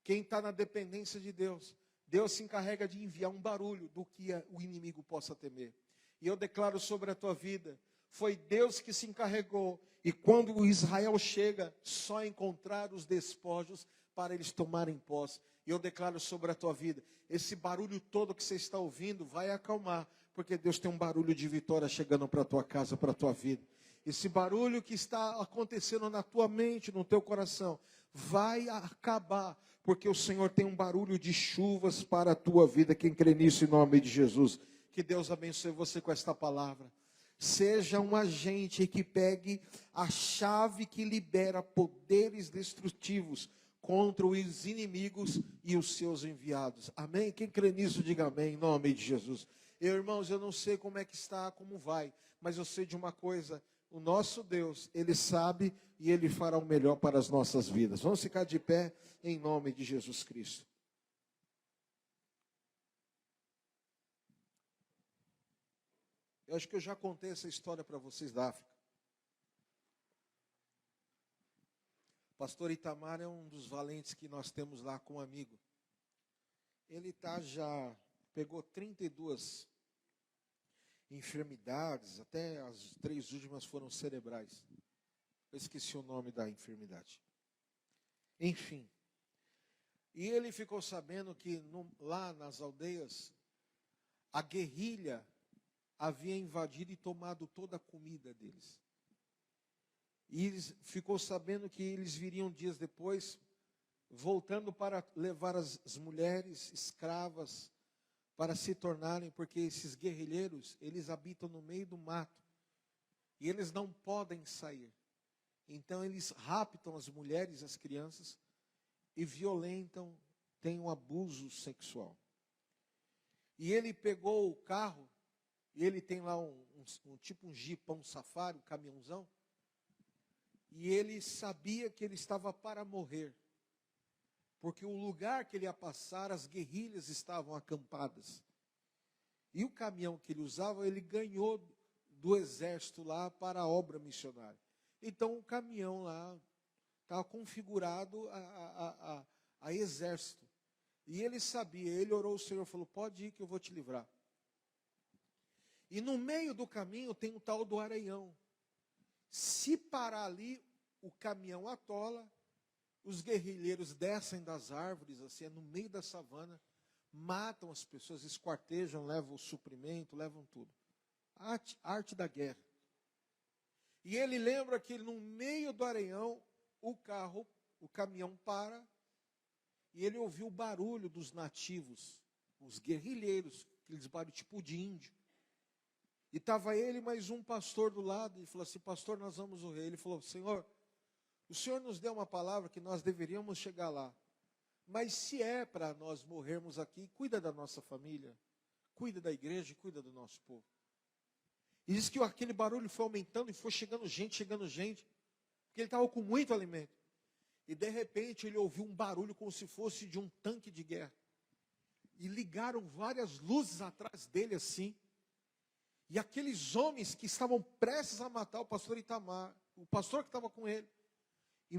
Quem está na dependência de Deus, Deus se encarrega de enviar um barulho do que o inimigo possa temer. E eu declaro sobre a tua vida: foi Deus que se encarregou. E quando o Israel chega, só encontrar os despojos para eles tomarem posse. E eu declaro sobre a tua vida: esse barulho todo que você está ouvindo vai acalmar, porque Deus tem um barulho de vitória chegando para a tua casa, para a tua vida. Esse barulho que está acontecendo na tua mente, no teu coração, vai acabar, porque o Senhor tem um barulho de chuvas para a tua vida. Quem crê nisso, em nome de Jesus? Que Deus abençoe você com esta palavra. Seja um agente que pegue a chave que libera poderes destrutivos contra os inimigos e os seus enviados. Amém? Quem crê nisso, diga amém, em nome de Jesus. Irmãos, eu não sei como é que está, como vai, mas eu sei de uma coisa: o nosso Deus, Ele sabe e Ele fará o melhor para as nossas vidas. Vamos ficar de pé em nome de Jesus Cristo. Eu acho que eu já contei essa história para vocês da África. Pastor Itamar é um dos valentes que nós temos lá com um amigo. Ele pegou 32 enfermidades, até as 3 últimas foram cerebrais. Eu esqueci o nome da enfermidade. Enfim. E ele ficou sabendo que lá nas aldeias, a guerrilha havia invadido e tomado toda a comida deles. E ficou sabendo que eles viriam dias depois, voltando para levar as mulheres escravas para se tornarem, porque esses guerrilheiros, eles habitam no meio do mato, e eles não podem sair. Então eles raptam as mulheres e as crianças, e violentam, têm um abuso sexual. E ele pegou o carro, e ele tem lá tipo um jipão safari, um caminhãozão, e ele sabia que ele estava para morrer, porque o lugar que ele ia passar, as guerrilhas estavam acampadas. E o caminhão que ele usava, ele ganhou do exército lá para a obra missionária. Então o caminhão lá estava configurado a exército. E ele sabia, ele orou ao Senhor, falou, pode ir que eu vou te livrar. E no meio do caminho tem um tal do areião. Se parar ali, o caminhão atola, os guerrilheiros descem das árvores, assim, no meio da savana, matam as pessoas, esquartejam, levam o suprimento, levam tudo. Arte da guerra. E ele lembra que no meio do areião, o caminhão para, e ele ouviu o barulho dos nativos, os guerrilheiros, aqueles barulhos tipo de índio. E estava ele mais um pastor do lado, e falou assim, pastor, nós vamos ao rei. Ele falou, Senhor, o Senhor nos deu uma palavra que nós deveríamos chegar lá. Mas se é para nós morrermos aqui, cuida da nossa família, cuida da igreja e cuida do nosso povo. E diz que aquele barulho foi aumentando e foi chegando gente, porque ele estava com muito alimento. E de repente ele ouviu um barulho como se fosse de um tanque de guerra. E ligaram várias luzes atrás dele assim. E aqueles homens que estavam prestes a matar o pastor Itamar, o pastor que estava com ele, e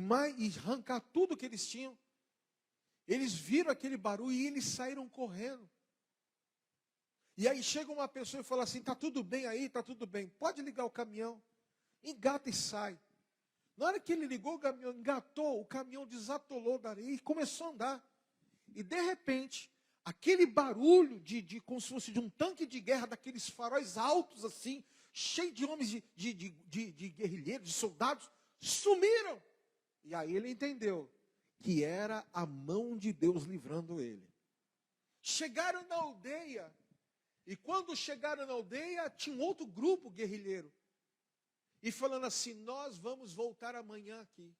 arrancar tudo que eles tinham, eles viram aquele barulho e eles saíram correndo. E aí chega uma pessoa e fala assim, está tudo bem aí, está tudo bem, pode ligar o caminhão, engata e sai. Na hora que ele ligou o caminhão, engatou, o caminhão desatolou da areia e começou a andar. E de repente, aquele barulho como se fosse de um tanque de guerra, daqueles faróis altos assim, cheio de homens de guerrilheiros, de soldados, sumiram. E aí ele entendeu que era a mão de Deus livrando ele. Chegaram na aldeia, e quando chegaram na aldeia, tinha um outro grupo guerrilheiro. E falando assim, nós vamos voltar amanhã aqui.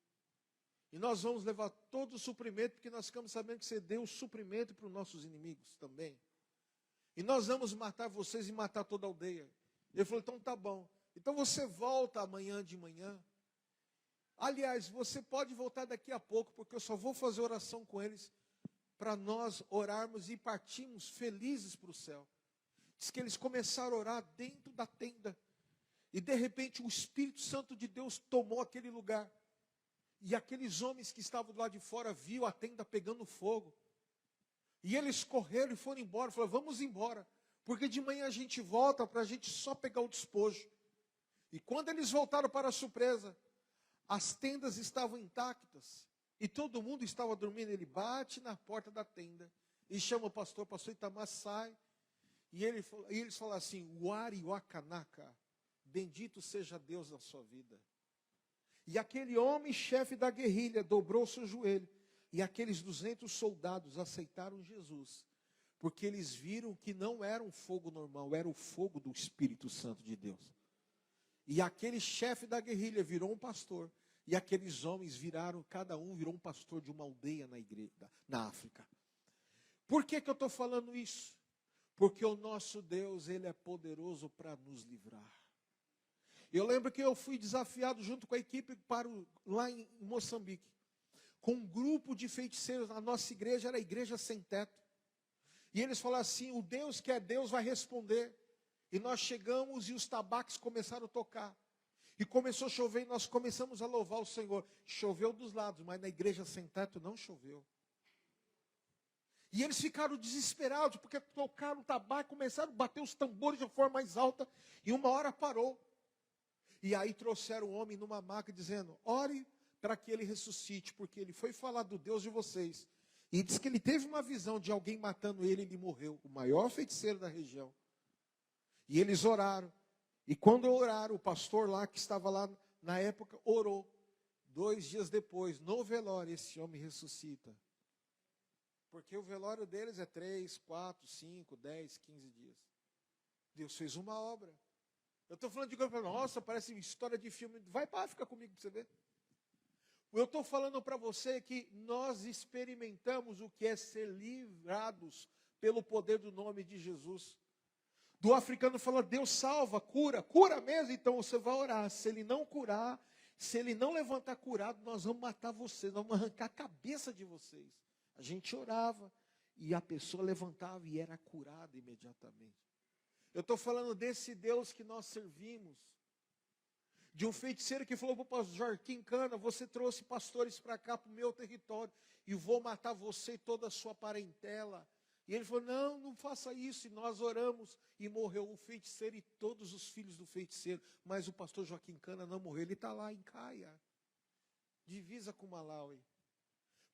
E nós vamos levar todo o suprimento, porque nós ficamos sabendo que você deu o suprimento para os nossos inimigos também. E nós vamos matar vocês e matar toda a aldeia. Ele falou, então tá bom. Então você volta amanhã de manhã. Aliás, você pode voltar daqui a pouco, porque eu só vou fazer oração com eles, para nós orarmos e partirmos felizes para o céu. Diz que eles começaram a orar dentro da tenda. E de repente o Espírito Santo de Deus tomou aquele lugar. E aqueles homens que estavam do lado de fora viram a tenda pegando fogo. E eles correram e foram embora. Falaram, vamos embora. Porque de manhã a gente volta para a gente só pegar o despojo. E quando eles voltaram para a surpresa, as tendas estavam intactas. E todo mundo estava dormindo. Ele bate na porta da tenda. E chama o pastor Itamar sai. E eles falam assim, Wari Wakanaka, bendito seja Deus na sua vida. E aquele homem, chefe da guerrilha, dobrou seu joelho. E aqueles 200 soldados aceitaram Jesus. Porque eles viram que não era um fogo normal, era o fogo do Espírito Santo de Deus. E aquele chefe da guerrilha virou um pastor. E aqueles homens cada um virou um pastor de uma aldeia na África. Por que eu estou falando isso? Porque o nosso Deus, Ele é poderoso para nos livrar. Eu lembro que eu fui desafiado junto com a equipe lá em Moçambique, com um grupo de feiticeiros. A nossa igreja era a igreja sem teto. E eles falaram assim, o Deus que é Deus vai responder. E nós chegamos e os tabaques começaram a tocar. E começou a chover e nós começamos a louvar o Senhor. Choveu dos lados, mas na igreja sem teto não choveu. E eles ficaram desesperados, porque tocaram o tabaco, começaram a bater os tambores de forma mais alta, e uma hora parou. E aí trouxeram o homem numa maca dizendo, ore para que ele ressuscite, porque ele foi falar do Deus de vocês. E diz que ele teve uma visão de alguém matando ele e ele morreu, o maior feiticeiro da região. E eles oraram. E quando oraram, o pastor lá, que estava lá na época, orou. 2 dias depois, no velório, esse homem ressuscita. Porque o velório deles é 3, 4, 5, 10, 15 dias. Deus fez uma obra. Eu estou falando de coisa, nossa, parece história de filme. Vai para a África comigo para você ver. Eu estou falando para você que nós experimentamos o que é ser livrados pelo poder do nome de Jesus. Do africano fala, Deus salva, cura mesmo, então você vai orar. Se ele não curar, se ele não levantar curado, nós vamos matar vocês, nós vamos arrancar a cabeça de vocês. A gente orava e a pessoa levantava e era curada imediatamente. Eu estou falando desse Deus que nós servimos. De um feiticeiro que falou para o pastor Joaquim Cana, você trouxe pastores para cá, para o meu território, e vou matar você e toda a sua parentela. E ele falou, não faça isso. E nós oramos, e morreu o feiticeiro e todos os filhos do feiticeiro. Mas o pastor Joaquim Cana não morreu, ele está lá em Caia, divisa com Malawi.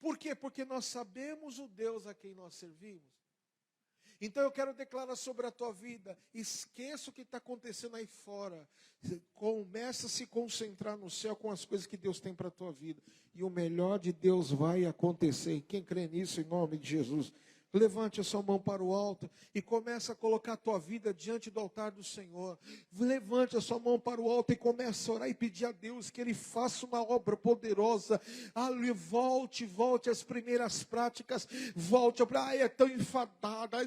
Por quê? Porque nós sabemos o Deus a quem nós servimos. Então eu quero declarar sobre a tua vida, esqueça o que está acontecendo aí fora, começa a se concentrar no céu com as coisas que Deus tem para a tua vida, e o melhor de Deus vai acontecer. Quem crê nisso em nome de Jesus? Levante a sua mão para o alto e comece a colocar a tua vida diante do altar do Senhor. Levante a sua mão para o alto e comece a orar e pedir a Deus que Ele faça uma obra poderosa. Volte às primeiras práticas. Volte para, é tão enfadada.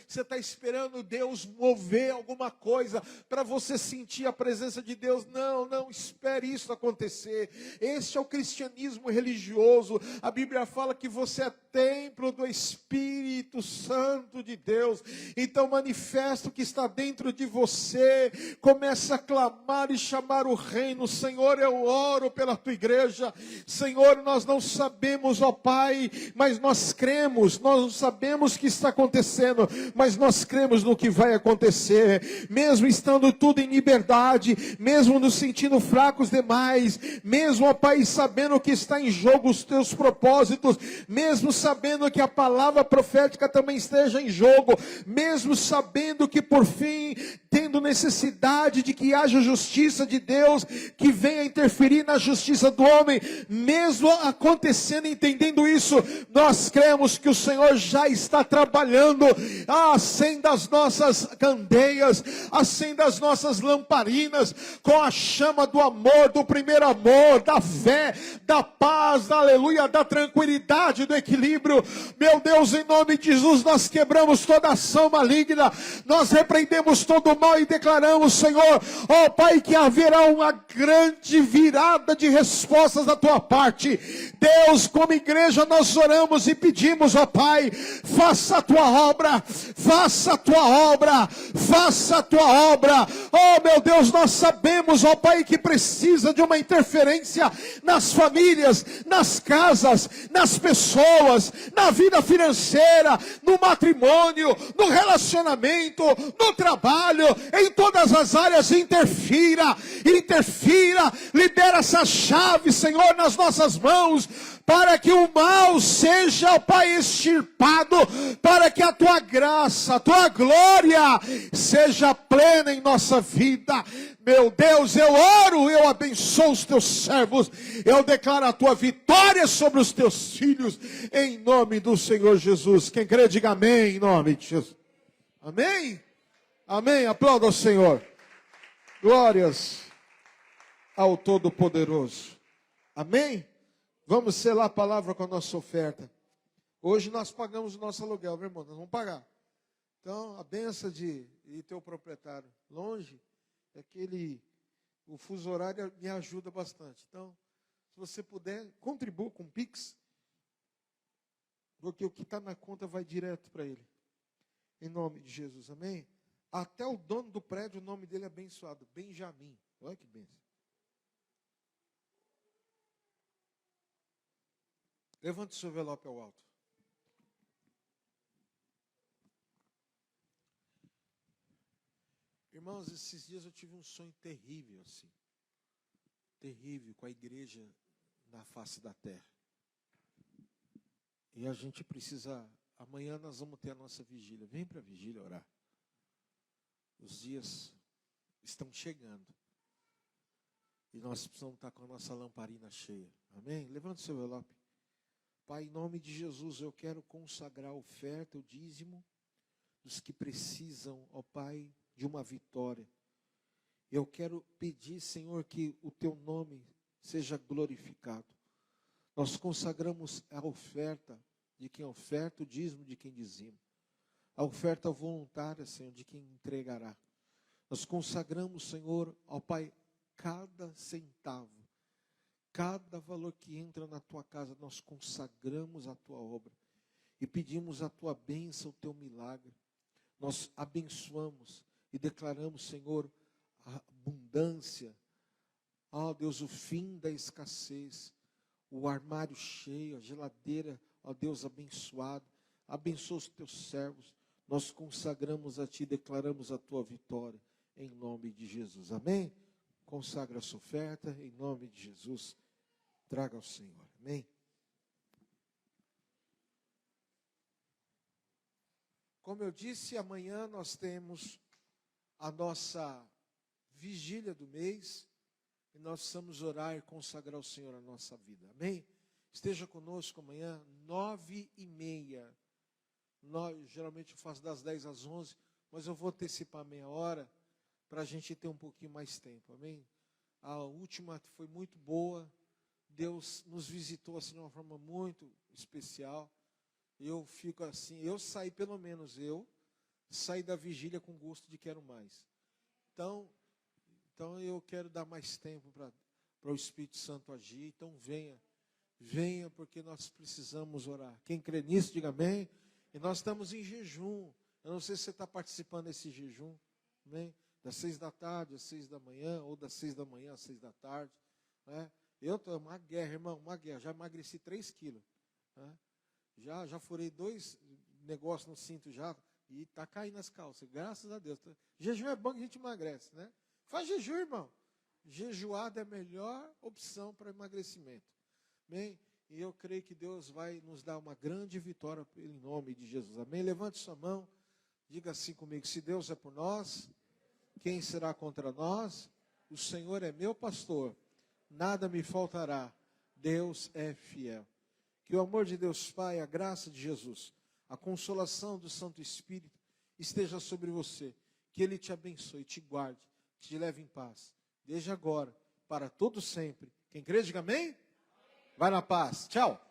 Você está esperando Deus mover alguma coisa para você sentir a presença de Deus. Não espere isso acontecer. Este é o cristianismo religioso. A Bíblia fala que você é templo do Espírito Santo de Deus. Então manifesta o que está dentro de você. Começa a clamar e chamar o reino. Senhor, eu oro pela tua igreja. Senhor, nós não sabemos, ó Pai, mas nós cremos. Nós não sabemos o que está acontecendo, mas nós cremos no que vai acontecer. Mesmo estando tudo em liberdade, mesmo nos sentindo fracos demais, mesmo, ó Pai, sabendo que está em jogo os teus propósitos, mesmo sabendo que a palavra profética também esteja em jogo, mesmo sabendo que por fim, tendo necessidade de que haja justiça de Deus, que venha interferir na justiça do homem, mesmo acontecendo, entendendo isso, nós cremos que o Senhor já está trabalhando. Acenda as nossas candeias, acenda as nossas lamparinas, com a chama do amor, do primeiro amor, da fé, da paz, da aleluia, da tranquilidade, do equilíbrio. Meu Deus, em nome de Jesus, nós quebramos toda ação maligna, nós repreendemos todo o mal e declaramos, Senhor, ó Pai, que haverá uma grande virada de respostas da tua parte. Deus, como igreja, nós oramos e pedimos, ó Pai, faça a tua obra, faça a tua obra, faça a tua obra. Oh meu Deus, nós sabemos, ó Pai, que precisa de uma interferência nas famílias, nas casas, nas pessoas, na vida financeira, no matrimônio, no relacionamento, no trabalho, em todas as áreas. Interfira, libera essa chave, Senhor, nas nossas mãos, para que o mal seja, ó Pai, extirpado, para que a tua graça, a tua glória seja plena em nossa vida. Meu Deus, eu oro, eu abençoo os teus servos, eu declaro a tua vitória sobre os teus filhos, em nome do Senhor Jesus. Quem crê, diga amém, em nome de Jesus. Amém? Amém, aplauda ao Senhor. Glórias ao Todo-Poderoso. Amém? Vamos selar a palavra com a nossa oferta. Hoje nós pagamos o nosso aluguel, meu irmão, nós vamos pagar. Então, a benção de ter o proprietário longe, é que o fuso horário me ajuda bastante. Então, se você puder, contribua com o Pix, porque o que está na conta vai direto para ele. Em nome de Jesus, amém? Até o dono do prédio, o nome dele é abençoado, Benjamin. Olha que bênção. Levante o seu envelope ao alto. Irmãos, esses dias eu tive um sonho terrível assim. Terrível, com a igreja na face da terra. E a gente precisa, amanhã nós vamos ter a nossa vigília. Vem para a vigília orar. Os dias estão chegando. E nós precisamos estar com a nossa lamparina cheia. Amém? Levante o seu envelope. Pai, em nome de Jesus, eu quero consagrar a oferta, o dízimo, dos que precisam, ó Pai, de uma vitória. Eu quero pedir, Senhor, que o Teu nome seja glorificado. Nós consagramos a oferta de quem oferta, o dízimo de quem dizima. A oferta voluntária, Senhor, de quem entregará. Nós consagramos, Senhor, ao Pai, cada centavo, cada valor que entra na Tua casa, nós consagramos a Tua obra. E pedimos a Tua bênção, o Teu milagre. Nós abençoamos e declaramos, Senhor, a abundância. Ó Deus, o fim da escassez. O armário cheio, a geladeira, ó Deus, abençoado. Abençoa os Teus servos. Nós consagramos a Ti, declaramos a Tua vitória, em nome de Jesus. Amém? Consagra a sua oferta, em nome de Jesus. Traga ao Senhor. Amém? Como eu disse, amanhã nós temos a nossa vigília do mês. E nós precisamos orar e consagrar ao Senhor a nossa vida. Amém? Esteja conosco amanhã, 9h30. Geralmente eu faço das 10 às 11, mas eu vou antecipar meia hora para a gente ter um pouquinho mais tempo. Amém? A última foi muito boa. Deus nos visitou assim de uma forma muito especial. Eu fico assim, eu saí da vigília com gosto de quero mais. Então eu quero dar mais tempo para o Espírito Santo agir. Então venha, porque nós precisamos orar. Quem crê nisso, diga amém. E nós estamos em jejum. Eu não sei se você está participando desse jejum, amém? Das 6 da tarde às 6 da manhã, ou das 6 da manhã às 6 da tarde. Né? Eu estou uma guerra, irmão, uma guerra. Já emagreci 3 quilos. Né? Já furei 2 negócios no cinto já, e está caindo as calças, graças a Deus. Jejum é bom que a gente emagrece, né? Faz jejum, irmão. Jejuado é a melhor opção para emagrecimento. Amém? E eu creio que Deus vai nos dar uma grande vitória em nome de Jesus. Amém? Levante sua mão, diga assim comigo: se Deus é por nós, quem será contra nós? O Senhor é meu pastor, nada me faltará. Deus é fiel. Que o amor de Deus Pai, a graça de Jesus, a consolação do Santo Espírito esteja sobre você. Que Ele te abençoe, te guarde, te leve em paz. Desde agora, para todo sempre. Quem crê, diga amém. Vai na paz. Tchau.